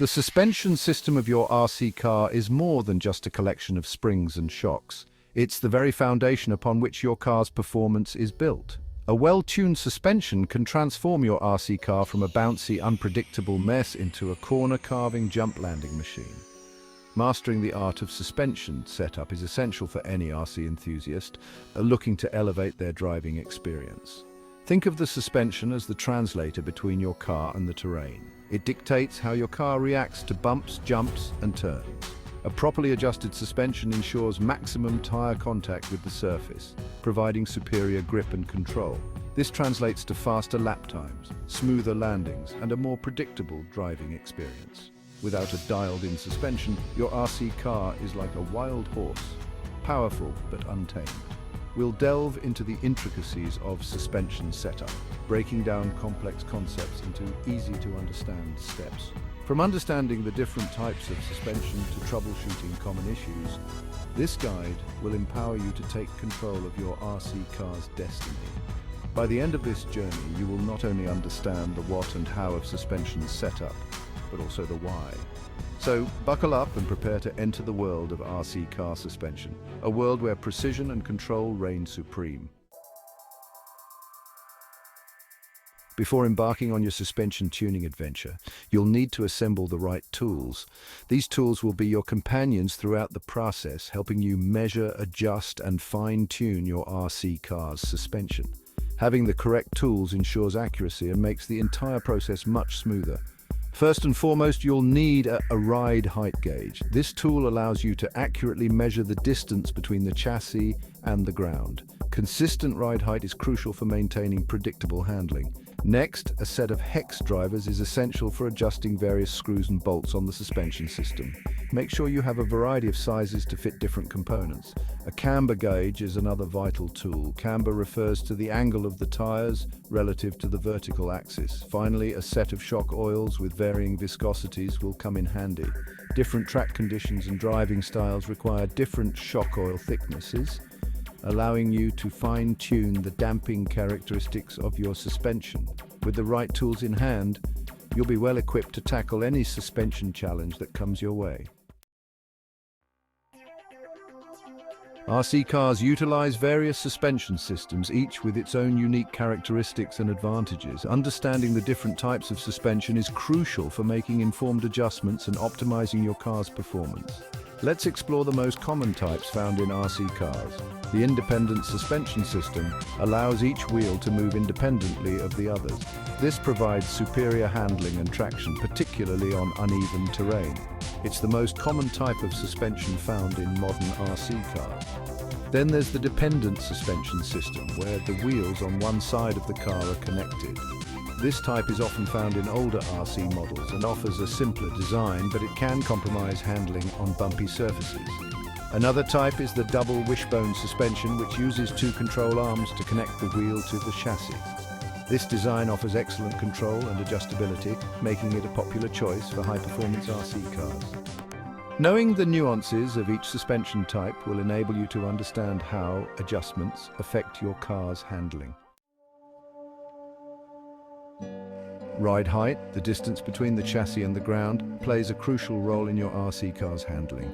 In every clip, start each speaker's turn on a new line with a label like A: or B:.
A: The suspension system of your RC car is more than just a collection of springs and shocks. It's the very foundation upon which your car's performance is built. A well-tuned suspension can transform your RC car from a bouncy, unpredictable mess into a corner-carving jump-landing machine. Mastering the art of suspension setup is essential for any RC enthusiast looking to elevate their driving experience. Think of the suspension as the translator between your car and the terrain. It dictates how your car reacts to bumps, jumps, and turns. A properly adjusted suspension ensures maximum tire contact with the surface, providing superior grip and control. This translates to faster lap times, smoother landings, and a more predictable driving experience. Without a dialed-in suspension, your RC car is like a wild horse, powerful but untamed. We'll delve into the intricacies of suspension setup, breaking down complex concepts into easy-to-understand steps. From understanding the different types of suspension to troubleshooting common issues, this guide will empower you to take control of your RC car's destiny. By the end of this journey, you will not only understand the what and how of suspension setup, but also the why. So buckle up and prepare to enter the world of RC car suspension, a world where precision and control reign supreme. Before embarking on your suspension tuning adventure, you'll need to assemble the right tools. These tools will be your companions throughout the process, helping you measure, adjust, and fine-tune your RC car's suspension. Having the correct tools ensures accuracy and makes the entire process much smoother. First and foremost, you'll need a ride height gauge. This tool allows you to accurately measure the distance between the chassis and the ground. Consistent ride height is crucial for maintaining predictable handling. Next, a set of hex drivers is essential for adjusting various screws and bolts on the suspension system. Make sure you have a variety of sizes to fit different components. A camber gauge is another vital tool. Camber refers to the angle of the tires relative to the vertical axis. Finally, a set of shock oils with varying viscosities will come in handy. Different track conditions and driving styles require different shock oil thicknesses, allowing you to fine-tune the damping characteristics of your suspension. With the right tools in hand, you'll be well equipped to tackle any suspension challenge that comes your way. RC cars utilize various suspension systems, each with its own unique characteristics and advantages. Understanding the different types of suspension is crucial for making informed adjustments and optimizing your car's performance. Let's explore the most common types found in RC cars. The independent suspension system allows each wheel to move independently of the others. This provides superior handling and traction, particularly on uneven terrain. It's the most common type of suspension found in modern RC cars. Then there's the dependent suspension system, where the wheels on one side of the car are connected. This type is often found in older RC models and offers a simpler design, but it can compromise handling on bumpy surfaces. Another type is the double wishbone suspension, which uses two control arms to connect the wheel to the chassis. This design offers excellent control and adjustability, making it a popular choice for high-performance RC cars. Knowing the nuances of each suspension type will enable you to understand how adjustments affect your car's handling. Ride height, the distance between the chassis and the ground, plays a crucial role in your RC car's handling.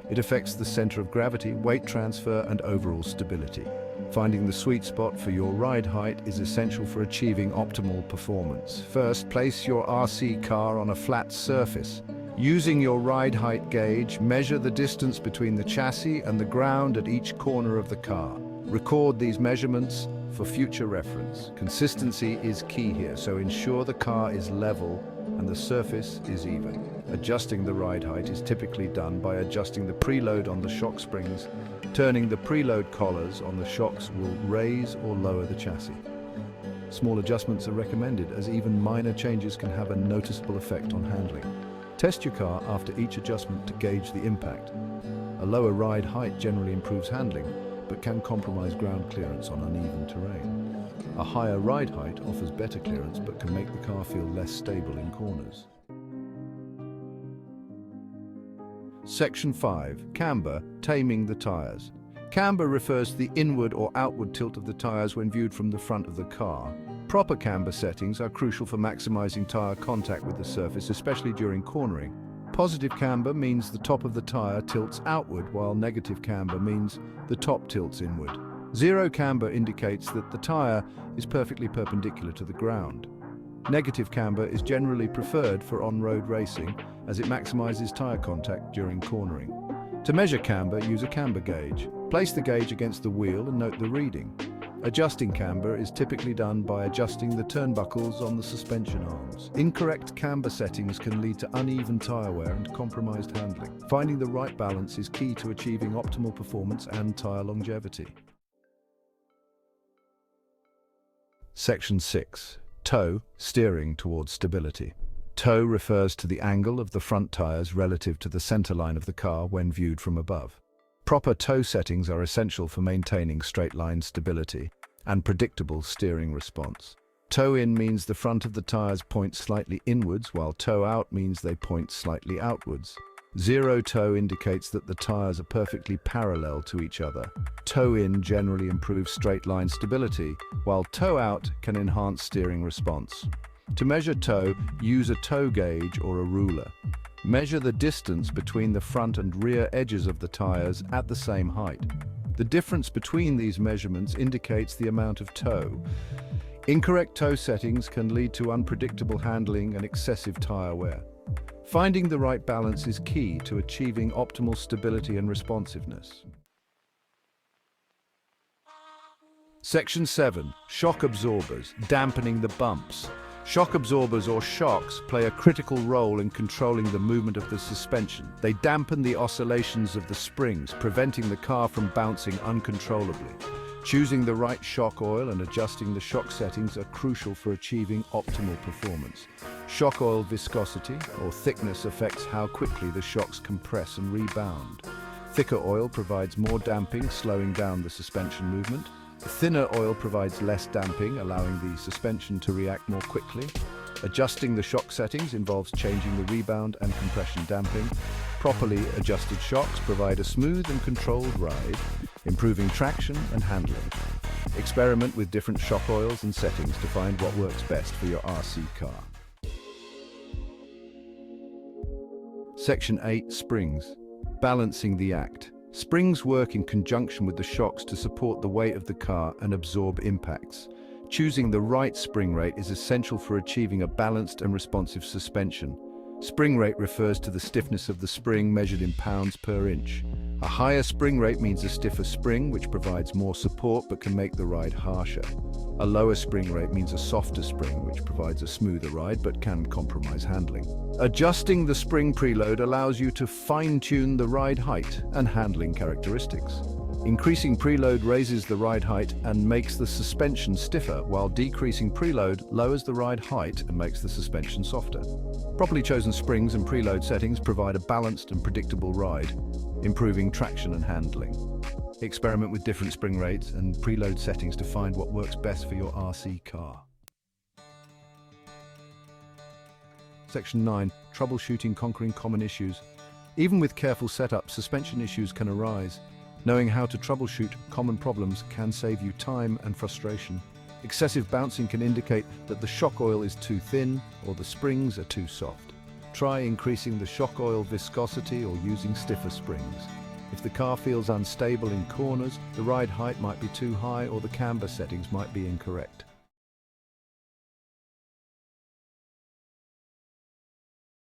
A: It affects the center of gravity, weight transfer, and overall stability. Finding the sweet spot for your ride height is essential for achieving optimal performance. First, place your RC car on a flat surface. Using your ride height gauge, measure the distance between the chassis and the ground at each corner of the car. Record these measurements for future reference. Consistency is key here, so ensure the car is level and the surface is even. Adjusting the ride height is typically done by adjusting the preload on the shock springs. Turning the preload collars on the shocks will raise or lower the chassis. Small adjustments are recommended, as even minor changes can have a noticeable effect on handling. Test your car after each adjustment to gauge the impact. A lower ride height generally improves handling, but can compromise ground clearance on uneven terrain. A higher ride height offers better clearance, but can make the car feel less stable in corners. Section 5. Camber, taming the tires. Camber refers to the inward or outward tilt of the tires when viewed from the front of the car. Proper camber settings are crucial for maximizing tire contact with the surface, especially during cornering. Positive camber means the top of the tire tilts outward, while negative camber means the top tilts inward. Zero camber indicates that the tire is perfectly perpendicular to the ground. Negative camber is generally preferred for on-road racing, as it maximizes tire contact during cornering. To measure camber, use a camber gauge. Place the gauge against the wheel and note the reading. Adjusting camber is typically done by adjusting the turnbuckles on the suspension arms. Incorrect camber settings can lead to uneven tire wear and compromised handling. Finding the right balance is key to achieving optimal performance and tire longevity. Section 6. Toe, steering towards stability. Toe refers to the angle of the front tires relative to the center line of the car when viewed from above. Proper toe settings are essential for maintaining straight-line stability and predictable steering response. Toe in means the front of the tires point slightly inwards, while toe out means they point slightly outwards. Zero toe indicates that the tires are perfectly parallel to each other. Toe in generally improves straight-line stability, while toe out can enhance steering response. To measure toe, use a toe gauge or a ruler. Measure the distance between the front and rear edges of the tires at the same height. The difference between these measurements indicates the amount of toe. Incorrect toe settings can lead to unpredictable handling and excessive tire wear. Finding the right balance is key to achieving optimal stability and responsiveness. Section 7. Shock absorbers, dampening the bumps. Shock absorbers, or shocks, play a critical role in controlling the movement of the suspension. They dampen the oscillations of the springs, preventing the car from bouncing uncontrollably. Choosing the right shock oil and adjusting the shock settings are crucial for achieving optimal performance. Shock oil viscosity, or thickness, affects how quickly the shocks compress and rebound. Thicker oil provides more damping, slowing down the suspension movement. Thinner oil provides less damping, allowing the suspension to react more quickly. Adjusting the shock settings involves changing the rebound and compression damping. Properly adjusted shocks provide a smooth and controlled ride, improving traction and handling. Experiment with different shock oils and settings to find what works best for your RC car. Section 8. Springs. Balancing the act. Springs work in conjunction with the shocks to support the weight of the car and absorb impacts. Choosing the right spring rate is essential for achieving a balanced and responsive suspension. Spring rate refers to the stiffness of the spring measured in pounds per inch. A higher spring rate means a stiffer spring, which provides more support but can make the ride harsher. A lower spring rate means a softer spring, which provides a smoother ride but can compromise handling. Adjusting the spring preload allows you to fine-tune the ride height and handling characteristics. Increasing preload raises the ride height and makes the suspension stiffer, while decreasing preload lowers the ride height and makes the suspension softer. Properly chosen springs and preload settings provide a balanced and predictable ride, improving traction and handling. Experiment with different spring rates and preload settings to find what works best for your RC car. Section 9. Troubleshooting, conquering common issues. Even with careful setup, suspension issues can arise. Knowing how to troubleshoot common problems can save you time and frustration. Excessive bouncing can indicate that the shock oil is too thin or the springs are too soft. Try increasing the shock oil viscosity or using stiffer springs. If the car feels unstable in corners, the ride height might be too high or the camber settings might be incorrect.